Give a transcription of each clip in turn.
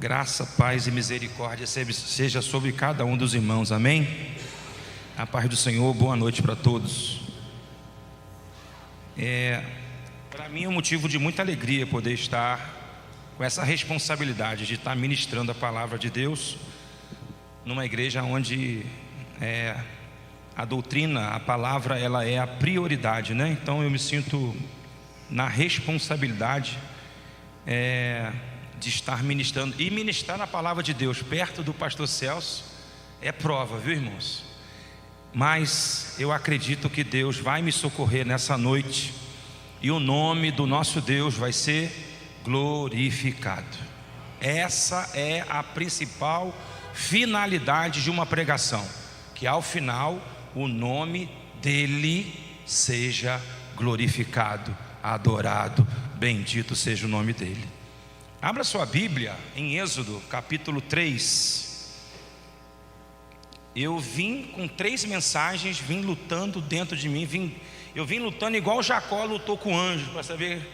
Graça, paz e misericórdia seja sobre cada um dos irmãos, amém? A paz do Senhor, boa noite para todos. Para mim é um motivo de muita alegria poder estar com essa responsabilidade de estar ministrando a palavra de Deus numa igreja onde a doutrina, a palavra, ela é a prioridade, né? Então eu me sinto na responsabilidade de estar ministrando, e ministrar a palavra de Deus perto do pastor Celso é prova, viu, irmãos? Mas eu acredito que Deus vai me socorrer nessa noite, e o nome do nosso Deus vai ser glorificado. Essa é a principal finalidade de uma pregação, que ao final o nome dele seja glorificado, adorado, bendito seja o nome dele. Abra sua Bíblia em Êxodo capítulo 3. Eu vim com 3 mensagens, vim lutando dentro de mim, eu vim lutando igual Jacó lutou com o anjo, para saber.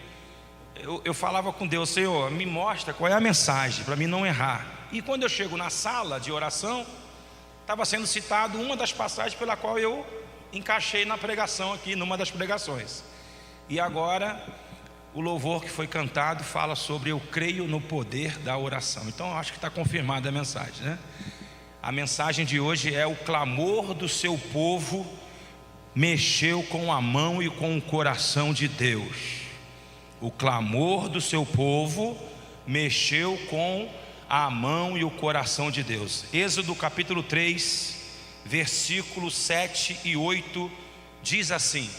Eu falava com Deus: Senhor, me mostra qual é a mensagem, para mim não errar. E quando eu chego na sala de oração, estava sendo citado uma das passagens pela qual eu encaixei na pregação aqui, numa das pregações. E agora o louvor que foi cantado fala sobre eu creio no poder da oração. Então eu acho que está confirmada a mensagem, né? A mensagem de hoje é: o clamor do seu povo mexeu com a mão e com o coração de Deus. O clamor do seu povo mexeu com a mão e o coração de Deus. Êxodo capítulo 3, versículos 7 e 8 diz assim.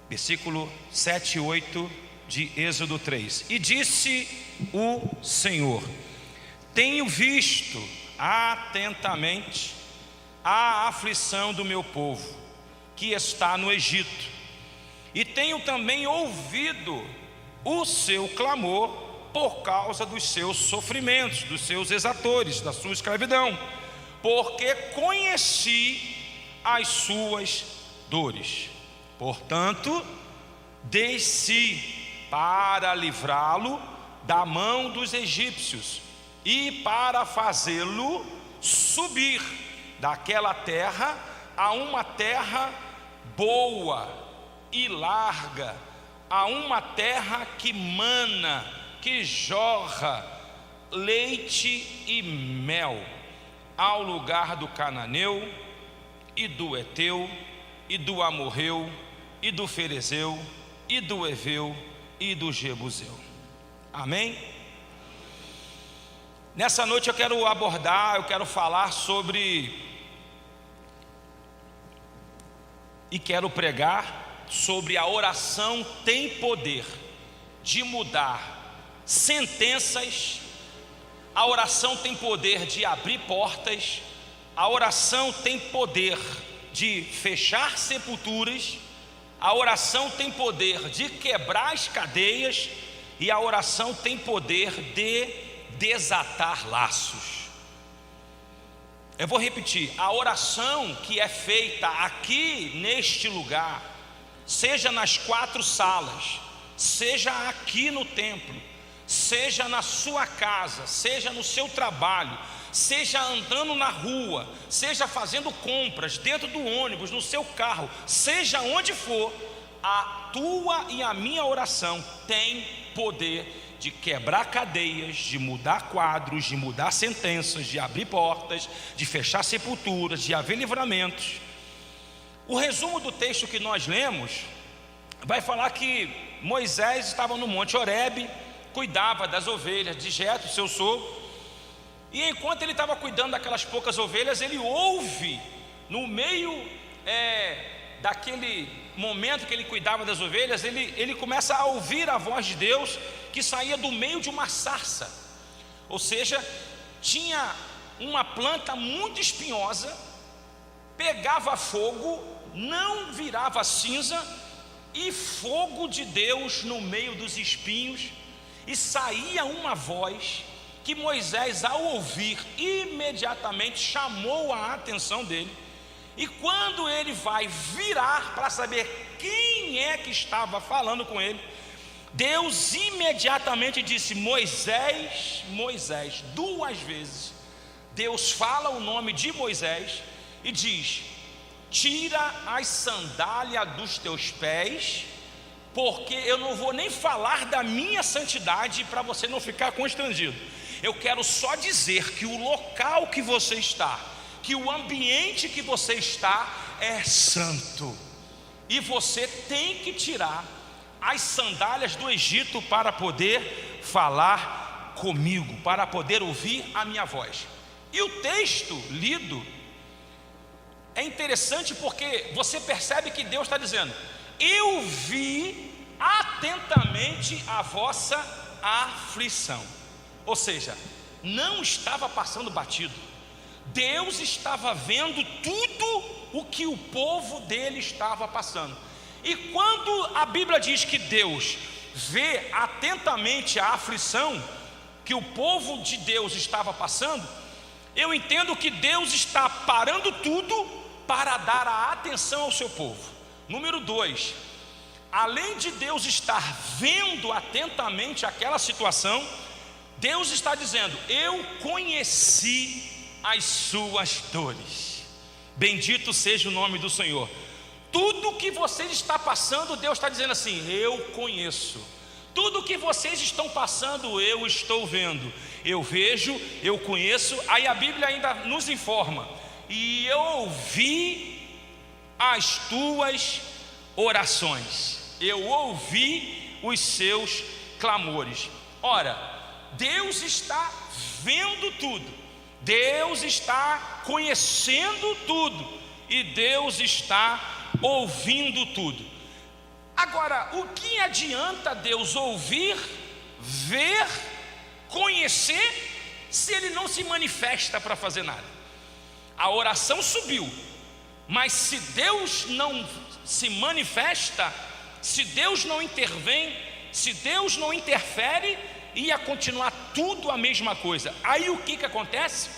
Versículo 7 e 8 de Êxodo 3: E disse o Senhor: tenho visto atentamente a aflição do meu povo que está no Egito, e tenho também ouvido o seu clamor por causa dos seus sofrimentos, dos seus exatores, da sua escravidão, porque conheci as suas dores. Portanto, desci para livrá-lo da mão dos egípcios e para fazê-lo subir daquela terra a uma terra boa e larga, a uma terra que mana, que jorra leite e mel, ao lugar do cananeu e do Eteu e do Amorreu e do Ferezeu e do Eveu e do Jebuseu. Amém? Nessa noite eu quero falar sobre, e quero pregar sobre: a oração tem poder de mudar sentenças, a oração tem poder de abrir portas, a oração tem poder de fechar sepulturas, a oração tem poder de quebrar as cadeias, e a oração tem poder de desatar laços. Eu vou repetir: a oração que é feita aqui neste lugar, seja nas 4 salas, seja aqui no templo, seja na sua casa, seja no seu trabalho, seja andando na rua, seja fazendo compras dentro do ônibus, no seu carro, seja onde for, a tua e a minha oração tem poder de quebrar cadeias, de mudar quadros, de mudar sentenças, de abrir portas, de fechar sepulturas, de haver livramentos. O resumo do texto que nós lemos vai falar que Moisés estava no Monte Horebe, cuidava das ovelhas de Jetro, seu sogro, e enquanto ele estava cuidando daquelas poucas ovelhas, ele ouve, no meio daquele momento que ele cuidava das ovelhas, ele começa a ouvir a voz de Deus que saía do meio de uma sarça. Ou seja, tinha uma planta muito espinhosa, pegava fogo, não virava cinza, e fogo de Deus no meio dos espinhos, e saía uma voz que Moisés, ao ouvir, imediatamente chamou a atenção dele. E quando ele vai virar para saber quem é que estava falando com ele, Deus imediatamente disse: Moisés, Moisés. 2 vezes Deus fala o nome de Moisés e diz: tira as sandálias dos teus pés, porque eu não vou nem falar da minha santidade para você não ficar constrangido. Eu quero só dizer que o local que você está, que o ambiente que você está é santo, e você tem que tirar as sandálias do Egito para poder falar comigo, para poder ouvir a minha voz. E o texto lido é interessante porque você percebe que Deus está dizendo: eu vi atentamente a vossa aflição. Ou seja, não estava passando batido. Deus estava vendo tudo o que o povo dele estava passando. E quando a Bíblia diz que Deus vê atentamente a aflição que o povo de Deus estava passando, eu entendo que Deus está parando tudo para dar a atenção ao seu povo. Número 2, além de Deus estar vendo atentamente aquela situação, Deus está dizendo: eu conheci as suas dores. Bendito seja o nome do Senhor. Tudo que vocês estão passando, Deus está dizendo assim: eu conheço. Tudo que vocês estão passando, eu estou vendo. Eu vejo, eu conheço. Aí a Bíblia ainda nos informa: e eu ouvi as tuas orações, eu ouvi os seus clamores. Ora, Deus está vendo tudo, Deus está conhecendo tudo, e Deus está ouvindo tudo. Agora, o que adianta Deus ouvir, ver, conhecer, se Ele não se manifesta para fazer nada? A oração subiu, mas se Deus não se manifesta, se Deus não intervém, se Deus não interfere, ia continuar tudo a mesma coisa. Aí o que acontece?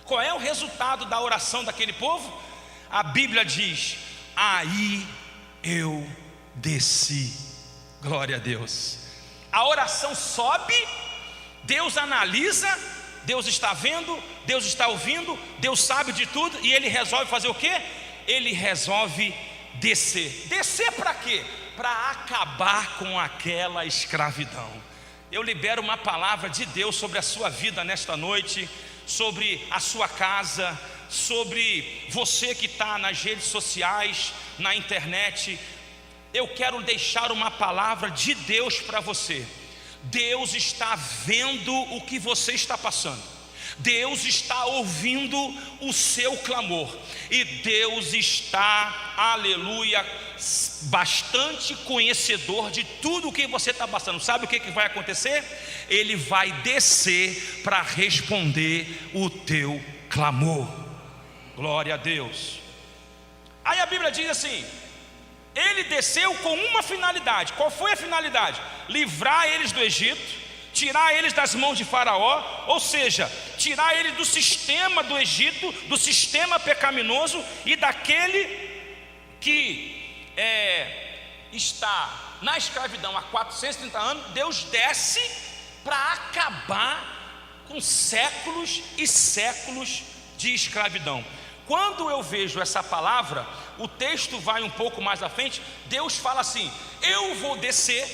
Qual é o resultado da oração daquele povo? A Bíblia diz: aí eu desci. Glória a Deus. A oração sobe, Deus analisa, Deus está vendo, Deus está ouvindo, Deus sabe de tudo, e Ele resolve fazer o quê? Ele resolve descer. Descer para quê? Para acabar com aquela escravidão. Eu libero uma palavra de Deus sobre a sua vida nesta noite, sobre a sua casa, sobre você que está nas redes sociais, na internet. Eu quero deixar uma palavra de Deus para você. Deus está vendo o que você está passando, Deus está ouvindo o seu clamor, e Deus está, aleluia, bastante conhecedor de tudo o que você está passando. Sabe o que vai acontecer? Ele vai descer para responder o teu clamor. Glória a Deus. Aí a Bíblia diz assim: Ele desceu com uma finalidade. Qual foi a finalidade? Livrar eles do Egito, tirar eles das mãos de Faraó, ou seja, tirar eles do sistema do Egito, do sistema pecaminoso e daquele que está na escravidão há 430 anos. Deus desce para acabar com séculos e séculos de escravidão. Quando eu vejo essa palavra, o texto vai um pouco mais à frente. Deus fala assim: eu vou descer,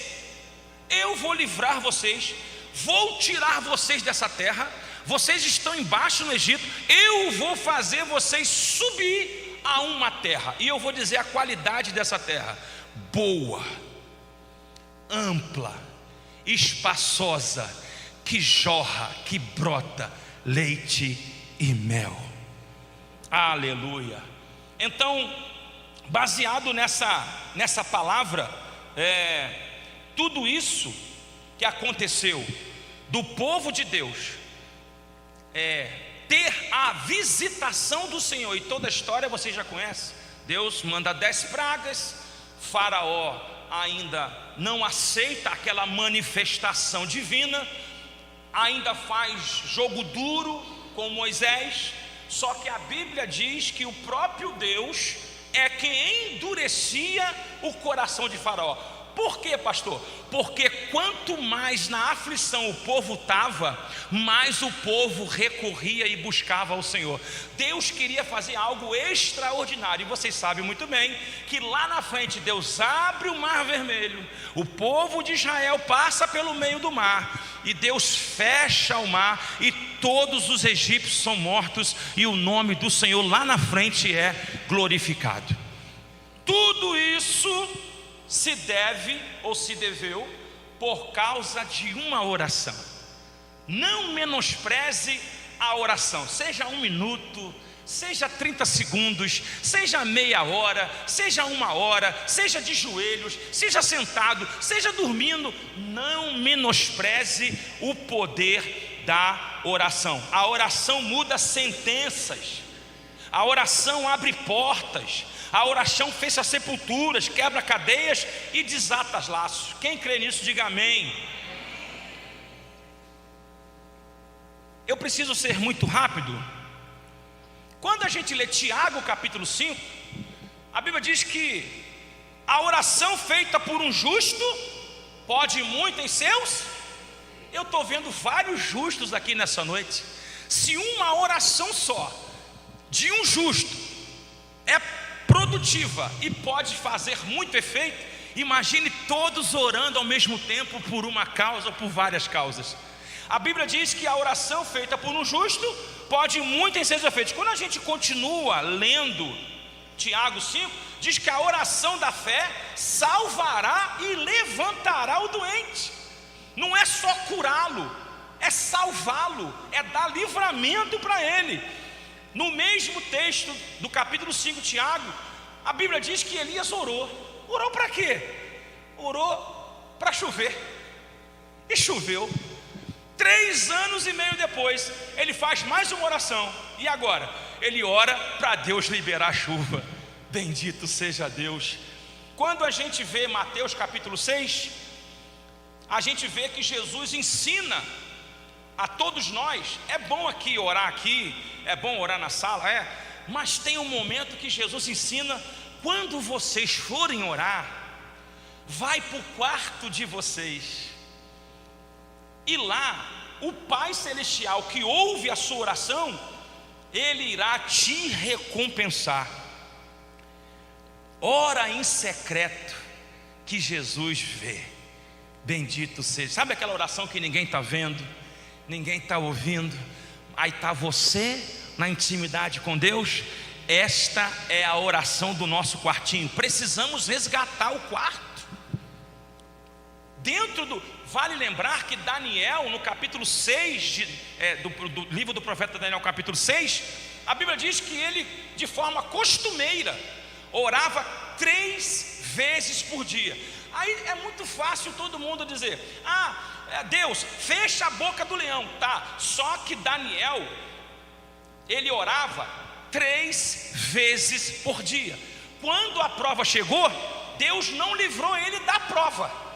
eu vou livrar vocês, vou tirar vocês dessa terra. Vocês estão embaixo no Egito, eu vou fazer vocês subir a uma terra, e eu vou dizer a qualidade dessa terra: boa, ampla, espaçosa, que jorra, que brota leite e mel. Aleluia. Então, baseado nessa palavra, tudo isso que aconteceu do povo de Deus, ter a visitação do Senhor, e toda a história você já conhece. Deus manda 10 pragas, Faraó ainda não aceita aquela manifestação divina, ainda faz jogo duro com Moisés. Só que a Bíblia diz que o próprio Deus é quem endurecia o coração de Faraó. Por quê, pastor? Porque quanto mais na aflição o povo estava, mais o povo recorria e buscava ao Senhor. Deus queria fazer algo extraordinário, e vocês sabem muito bem que lá na frente Deus abre o mar vermelho, o povo de Israel passa pelo meio do mar, e Deus fecha o mar, e todos os egípcios são mortos, e o nome do Senhor lá na frente é glorificado. Tudo isso se deve ou se deveu por causa de uma oração. Não menospreze a oração, seja 1 minuto, seja 30 segundos, seja meia hora, seja 1 hora, seja de joelhos, seja sentado, seja dormindo. Não menospreze o poder da oração. A oração muda sentenças, a oração abre portas, a oração fecha sepulturas, quebra cadeias e desata laços. Quem crê nisso, diga amém. Eu preciso ser muito rápido. Quando a gente lê Tiago capítulo 5, a Bíblia diz que a oração feita por um justo pode muito em seus. Eu estou vendo vários justos aqui nessa noite. Se uma oração só de um justo é produtiva e pode fazer muito efeito, imagine todos orando ao mesmo tempo por uma causa ou por várias causas. A Bíblia diz que a oração feita por um justo pode muito em seus efeitos. Quando a gente continua lendo Tiago 5, diz que a oração da fé salvará e levantará o doente. Não é só curá-lo, é salvá-lo, é dar livramento para ele. No mesmo texto do capítulo 5 de Tiago, a Bíblia diz que Elias orou. Orou para quê? Orou para chover. E choveu. 3 anos e meio depois, ele faz mais uma oração. E agora? Ele ora para Deus liberar a chuva. Bendito seja Deus. Quando a gente vê Mateus capítulo 6, a gente vê que Jesus ensina a todos nós. É bom aqui orar aqui, é bom orar na sala, mas tem um momento que Jesus ensina: quando vocês forem orar, vai para o quarto de vocês, e lá o Pai Celestial que ouve a sua oração, Ele irá te recompensar. Ora em secreto, que Jesus vê. Bendito seja. Sabe aquela oração que ninguém está vendo, ninguém está ouvindo, aí está você na intimidade com Deus? Esta é a oração do nosso quartinho. Precisamos resgatar o quarto. Vale lembrar que Daniel, no capítulo 6 do livro do profeta Daniel, capítulo 6, a Bíblia diz que ele, de forma costumeira, orava 3 vezes por dia. Aí é muito fácil todo mundo dizer: Deus, fecha a boca do leão. Tá, só que Daniel, ele orava 3 vezes por dia. Quando a prova chegou, Deus não livrou ele da prova,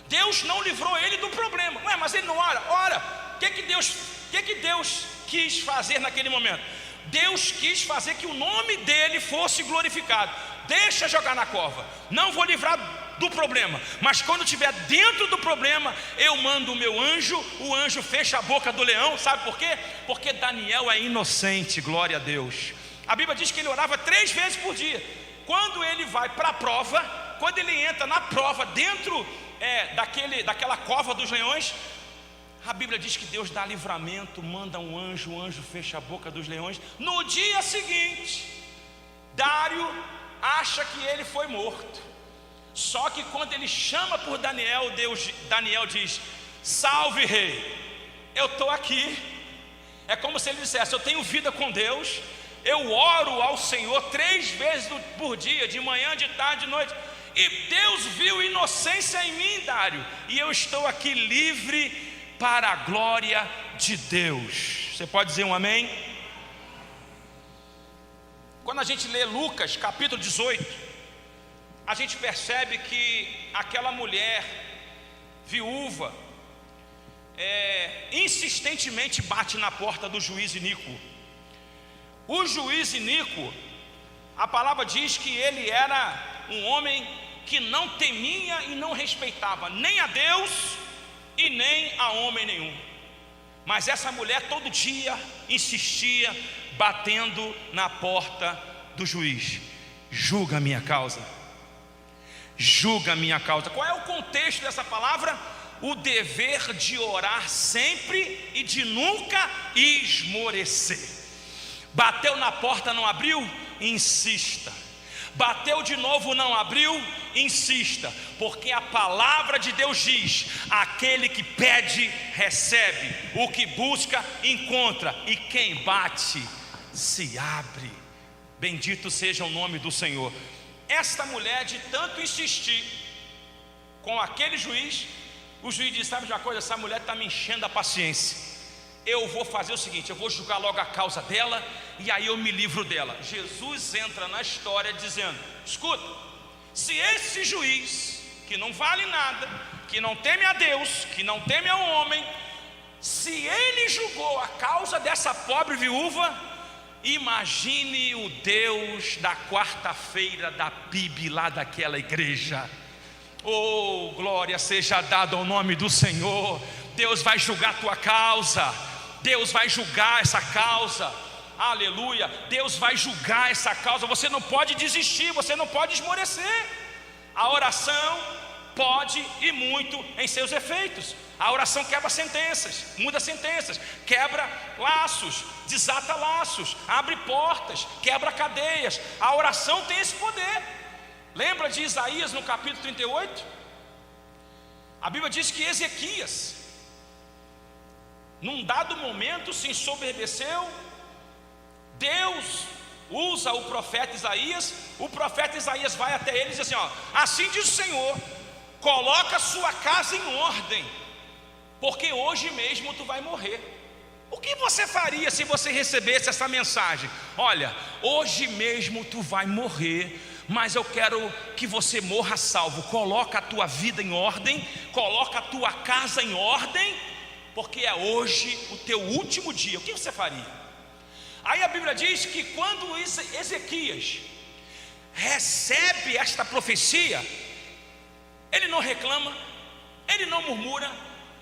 Deus não livrou ele do problema. Mas ele não ora? Ora. O que Deus quis fazer naquele momento? Deus quis fazer que o nome dele fosse glorificado. Deixa jogar na cova, não vou livrar do problema, mas quando estiver dentro do problema, eu mando o meu anjo, o anjo fecha a boca do leão. Sabe por quê? Porque Daniel é inocente, glória a Deus. A Bíblia diz que ele orava 3 vezes por dia. Quando ele vai para a prova, quando ele entra na prova dentro daquela cova dos leões, a Bíblia diz que Deus dá livramento, manda um anjo, o anjo fecha a boca dos leões. No dia seguinte, Dário acha que ele foi morto. Só que quando ele chama por Daniel, Daniel diz: salve rei, eu estou aqui. É como se ele dissesse: eu tenho vida com Deus, eu oro ao Senhor 3 vezes por dia, de manhã, de tarde, de noite, e Deus viu inocência em mim, Dário, e eu estou aqui livre para a glória de Deus. Você pode dizer um amém? Quando a gente lê Lucas capítulo 18, a gente percebe que aquela mulher viúva insistentemente bate na porta do juiz iníquo. O juiz iníquo, a palavra diz que ele era um homem que não temia e não respeitava nem a Deus e nem a homem nenhum. Mas essa mulher todo dia insistia, batendo na porta do juiz: julga a minha causa, julga a minha causa. Qual é o contexto dessa palavra? O dever de orar sempre e de nunca esmorecer. Bateu na porta, não abriu? Insista. Bateu de novo, não abriu? Insista, porque a palavra de Deus diz: aquele que pede, recebe, o que busca, encontra, e quem bate, se abre. Bendito seja o nome do Senhor. Esta mulher, de tanto insistir com aquele juiz, o juiz disse: sabe de uma coisa, essa mulher está me enchendo a paciência. Eu vou fazer o seguinte, eu vou julgar logo a causa dela, e aí eu me livro dela. Jesus entra na história dizendo: escuta, se esse juiz, que não vale nada, que não teme a Deus, que não teme ao homem, se ele julgou a causa dessa pobre viúva, imagine o Deus da quarta-feira da PIB lá daquela igreja. Oh, glória seja dada ao nome do Senhor. Deus vai julgar a tua causa, Deus vai julgar essa causa, aleluia. Deus vai julgar essa causa. Você não pode desistir, você não pode esmorecer. A oração pode e muito em seus efeitos. A oração quebra sentenças, muda sentenças, quebra laços, desata laços, abre portas, quebra cadeias. A oração tem esse poder. Lembra de Isaías no capítulo 38? A Bíblia diz que Ezequias, num dado momento, se ensoberbeceu. Deus usa o profeta Isaías. O profeta Isaías vai até ele e diz assim: ó, assim diz o Senhor, coloca a sua casa em ordem, porque hoje mesmo tu vai morrer. O que você faria se você recebesse essa mensagem? Olha, hoje mesmo tu vai morrer, mas eu quero que você morra salvo. Coloca a tua vida em ordem, coloca a tua casa em ordem, porque é hoje o teu último dia. O que você faria? Aí a Bíblia diz que quando Ezequias recebe esta profecia, ele não reclama, ele não murmura,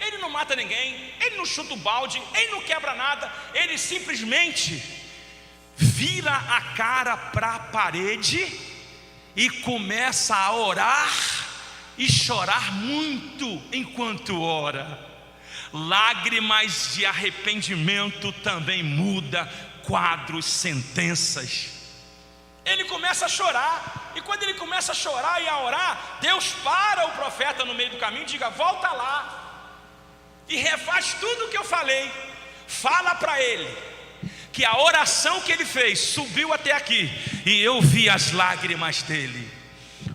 ele não mata ninguém, ele não chuta o balde, ele não quebra nada. Ele simplesmente vira a cara para a parede e começa a orar e chorar muito enquanto ora. Lágrimas de arrependimento também muda quadros, sentenças. Ele começa a chorar, e quando ele começa a chorar e a orar, Deus para o profeta no meio do caminho e diga: volta lá e refaz tudo o que eu falei. Fala para ele que a oração que ele fez subiu até aqui, e eu vi as lágrimas dele.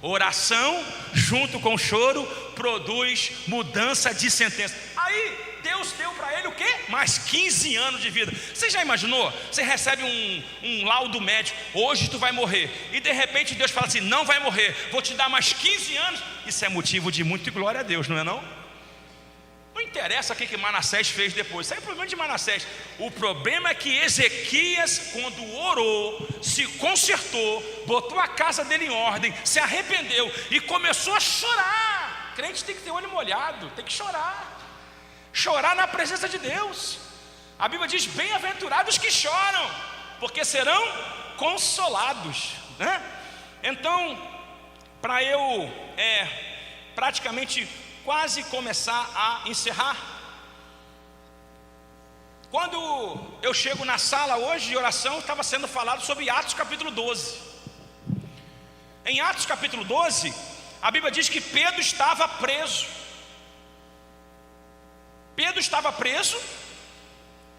Oração junto com choro produz mudança de sentença. Aí Deus deu para ele o quê? Mais 15 anos de vida. Você já imaginou? Você recebe um laudo médico: hoje tu vai morrer, e de repente Deus fala assim: não vai morrer, vou te dar mais 15 anos. Isso é motivo de muita glória a Deus, não é não? Não interessa o que Manassés fez depois, isso é o problema de Manassés. O problema é que Ezequias, quando orou, se consertou, botou a casa dele em ordem, se arrependeu e começou a chorar. Crente tem que ter olho molhado, tem que chorar. Chorar na presença de Deus. A Bíblia diz: bem-aventurados que choram, porque serão consolados, né? Então, para eu praticamente quase começar a encerrar, quando eu chego na sala hoje de oração, estava sendo falado sobre Atos capítulo 12. Em Atos capítulo 12, a Bíblia diz que Pedro estava preso. Pedro estava preso,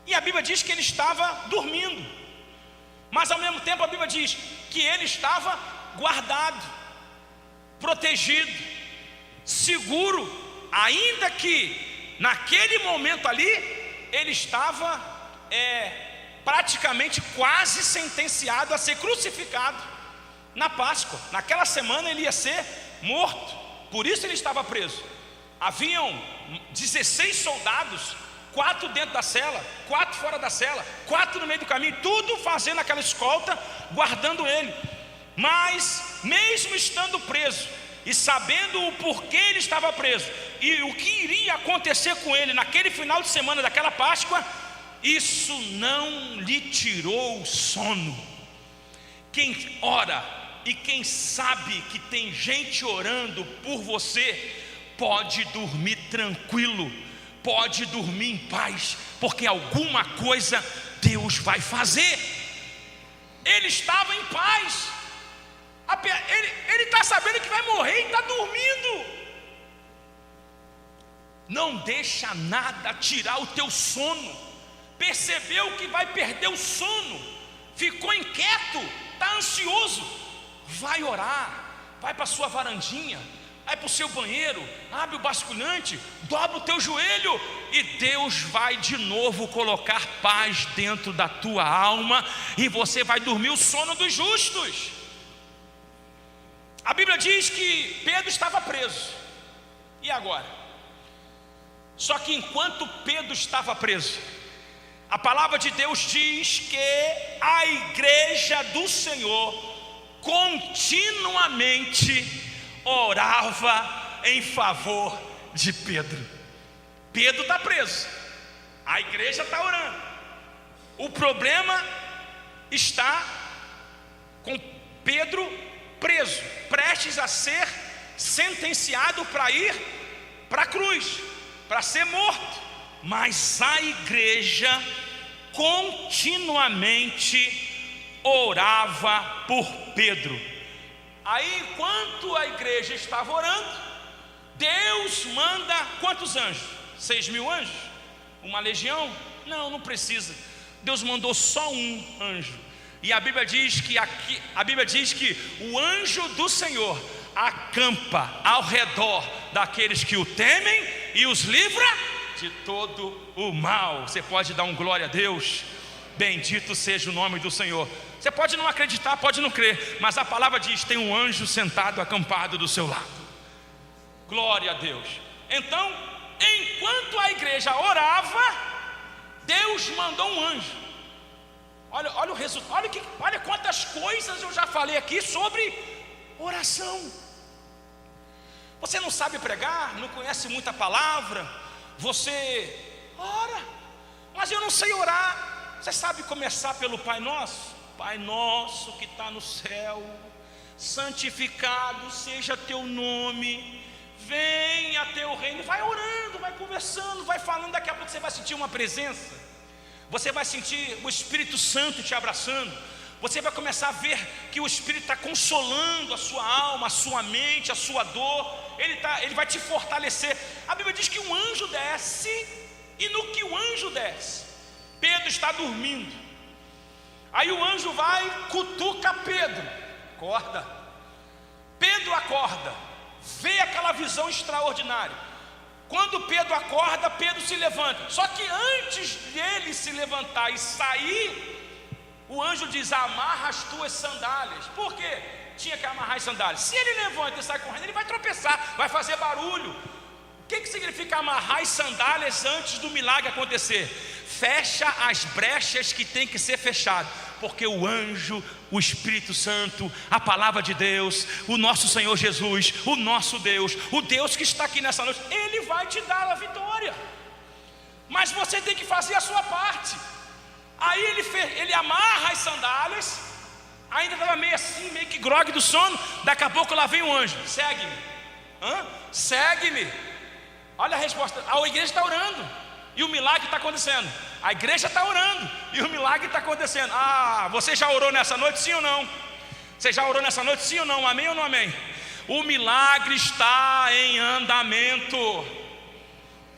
e a Bíblia diz que ele estava dormindo, mas ao mesmo tempo a Bíblia diz que ele estava guardado, protegido, seguro, ainda que naquele momento ali ele estava praticamente quase sentenciado a ser crucificado na Páscoa. Naquela semana ele ia ser morto, por isso ele estava preso. Haviam 16 soldados, 4 dentro da cela, 4 fora da cela, 4 no meio do caminho, tudo fazendo aquela escolta, guardando ele. Mas mesmo estando preso, e sabendo o porquê ele estava preso e o que iria acontecer com ele naquele final de semana daquela Páscoa, isso não lhe tirou o sono. Quem ora e quem sabe que tem gente orando por você, pode dormir tranquilo, pode dormir em paz, porque alguma coisa Deus vai fazer. Ele estava em paz. Ele está sabendo que vai morrer e está dormindo. Não deixa nada tirar o teu sono. Percebeu que vai perder o sono, ficou inquieto, está ansioso, vai orar, vai para a sua varandinha, vai para o seu banheiro, abre o basculante, dobra o teu joelho, e Deus vai de novo colocar paz dentro da tua alma, e você vai dormir o sono dos justos. A Bíblia diz que Pedro estava preso, e agora? Só que enquanto Pedro estava preso, a palavra de Deus diz que a igreja do Senhor continuamente orava em favor de Pedro. Pedro está preso, a igreja está orando. O problema está com Pedro preso, prestes a ser sentenciado para ir para a cruz, para ser morto. Mas a igreja continuamente orava por Pedro. Aí, enquanto a igreja estava orando, Deus manda quantos anjos? 6.000 anjos? Uma legião? Não, não precisa. Deus mandou só um anjo. E a Bíblia diz que o anjo do Senhor acampa ao redor daqueles que o temem e os livra de todo o mal. Você pode dar um glória a Deus? Bendito seja o nome do Senhor. Você pode não acreditar, pode não crer, mas a palavra diz: tem um anjo sentado acampado do seu lado. Glória a Deus. Então, enquanto a igreja orava, Deus mandou um anjo. Olha o resultado, olha quantas coisas eu já falei aqui sobre oração. Você não sabe pregar, não conhece muita palavra, você ora, mas eu não sei orar. Você sabe começar pelo Pai Nosso? Pai nosso que está no céu, santificado seja teu nome, venha teu reino. Vai orando, vai conversando, vai falando. Daqui a pouco você vai sentir uma presença, você vai sentir o Espírito Santo te abraçando. Você vai começar a ver que o Espírito está consolando a sua alma, a sua mente, a sua dor. Ele vai te fortalecer. A Bíblia diz que um anjo desce, e no que o anjo desce, Pedro está dormindo. Aí o anjo vai, cutuca Pedro, acorda. Pedro acorda, vê aquela visão extraordinária. Quando Pedro acorda, Pedro se levanta. Só que antes dele se levantar e sair, o anjo diz: amarra as tuas sandálias. Por quê? Tinha que amarrar as sandálias. Se ele levanta e sai correndo, ele vai tropeçar, vai fazer barulho. O que significa amarrar as sandálias antes do milagre acontecer? Fecha as brechas que tem que ser fechado, porque o anjo, o Espírito Santo, a palavra de Deus, o nosso Senhor Jesus, o nosso Deus, o Deus que está aqui nessa noite, Ele vai te dar a vitória. Mas você tem que fazer a sua parte. Aí ele amarra as sandálias, ainda estava meio assim, meio que grogue do sono. Daqui a pouco lá vem um anjo: segue-me. Segue-me. Olha a resposta. A igreja está orando e o milagre está acontecendo. A igreja está orando e o milagre está acontecendo. Você já orou nessa noite, sim ou não? Você já orou nessa noite, sim ou não? Amém ou não amém? O milagre está em andamento.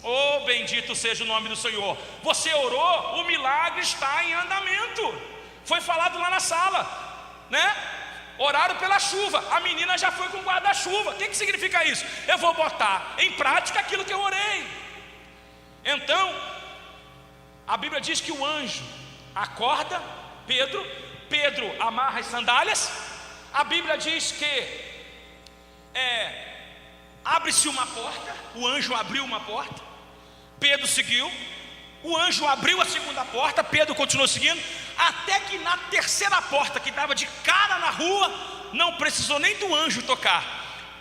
Oh, bendito seja o nome do Senhor. Você orou, o milagre está em andamento. Foi falado lá na sala, né? Oraram pela chuva, a menina já foi com guarda-chuva. O que significa isso? Eu vou botar em prática aquilo que eu orei. Então, a Bíblia diz que o anjo acorda Pedro amarra as sandálias. A Bíblia diz que abre-se uma porta, o anjo abriu uma porta, Pedro seguiu. O anjo abriu a segunda porta, Pedro continuou seguindo, até que na terceira porta, que estava de cara na rua, não precisou nem do anjo tocar.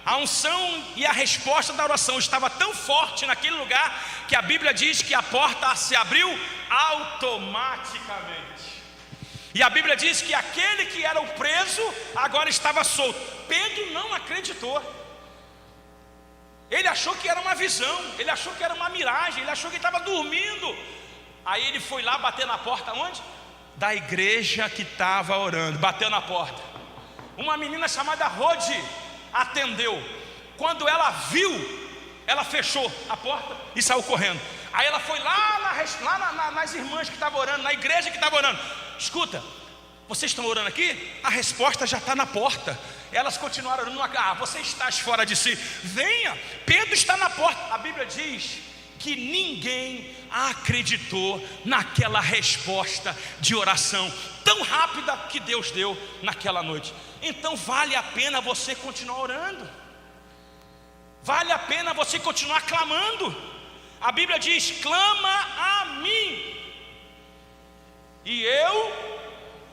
A unção e a resposta da oração estava tão forte naquele lugar que a Bíblia diz que a porta se abriu automaticamente. E a Bíblia diz que aquele que era o preso agora estava solto. Pedro não acreditou. Ele achou que era uma visão, ele achou que era uma miragem, ele achou que estava dormindo. Aí ele foi lá bater na porta, onde? Da igreja que estava orando. Bateu na porta. Uma menina chamada Rode atendeu. Quando ela viu, ela fechou a porta e saiu correndo. Aí ela foi lá nas irmãs que estavam orando, na igreja que estava orando. Escuta, vocês estão orando aqui? A resposta já está na porta. Elas continuaram orando. Você estás fora de si. Venha, Pedro está na porta. A Bíblia diz que ninguém acreditou naquela resposta de oração tão rápida que Deus deu naquela noite. Então vale a pena você continuar orando, vale a pena você continuar clamando. A Bíblia diz: clama a mim e eu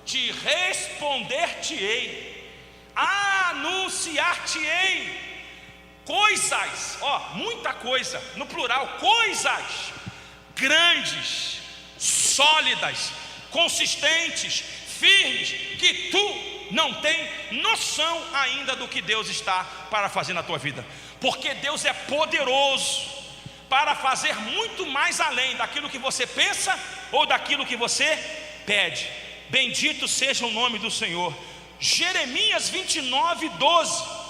te responder-te-ei, anunciar-te-ei coisas, muita coisa, no plural, coisas grandes, sólidas, consistentes, firmes, que tu não tem noção ainda do que Deus está para fazer na tua vida. Porque Deus é poderoso para fazer muito mais além daquilo que você pensa ou daquilo que você pede. Bendito seja o nome do Senhor. Jeremias 29:12: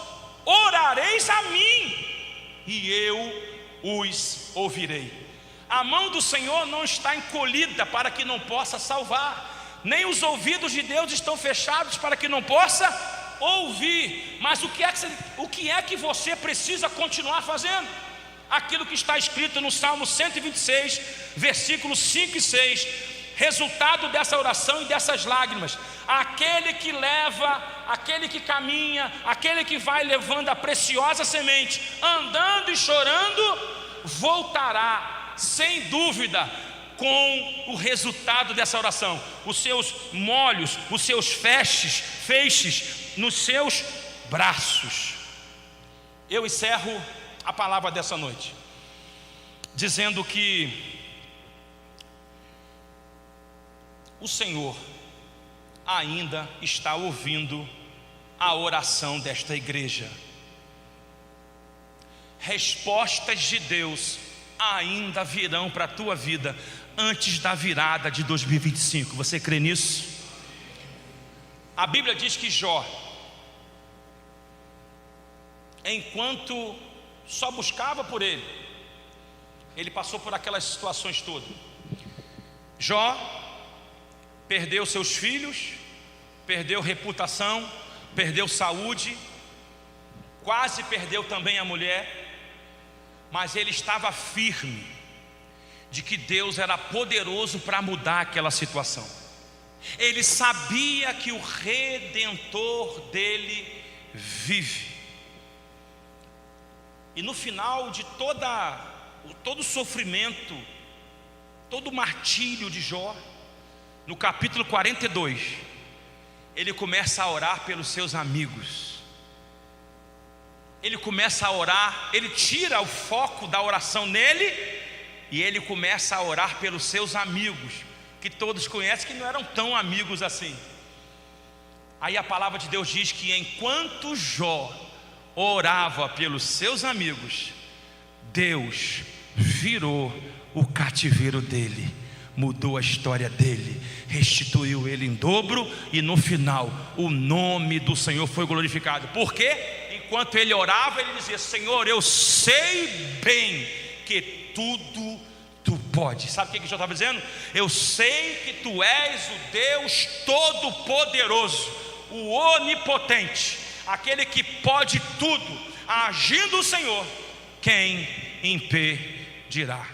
orareis a mim e eu os ouvirei. A mão do Senhor não está encolhida para que não possa salvar, nem os ouvidos de Deus estão fechados para que não possa ouvir. Mas o que é que você precisa continuar fazendo? Aquilo que está escrito no Salmo 126, versículos 5 e 6. Resultado dessa oração e dessas lágrimas: aquele que leva, aquele que caminha, aquele que vai levando a preciosa semente, andando e chorando, voltará sem dúvida com o resultado dessa oração. Os seus molhos, os seus feixes nos seus braços. Eu encerro a palavra dessa noite dizendo que o Senhor ainda está ouvindo a oração desta igreja. Respostas de Deus ainda virão para a tua vida antes da virada de 2025. Você crê nisso? A Bíblia diz que Jó, enquanto só buscava por ele passou por aquelas situações todas. Jó perdeu seus filhos, perdeu reputação, perdeu saúde, quase perdeu também a mulher, mas ele estava firme de que Deus era poderoso para mudar aquela situação. Ele sabia que o Redentor dele vive. E no final de todo o sofrimento, todo o martírio de Jó, no capítulo 42, ele começa a orar pelos seus amigos. Ele começa a orar, ele tira o foco da oração nele e ele começa a orar pelos seus amigos, que todos conhecem, que não eram tão amigos assim. Aí a palavra de Deus diz que enquanto Jó orava pelos seus amigos, Deus virou o cativeiro dele, mudou a história dele, restituiu ele em dobro, e no final o nome do Senhor foi glorificado. Por quê? Enquanto ele orava, ele dizia: Senhor, eu sei bem que tudo tu pode. Sabe o que Jó estava dizendo? Eu sei que tu és o Deus Todo-Poderoso, o Onipotente, aquele que pode tudo. Agindo o Senhor, quem impedirá?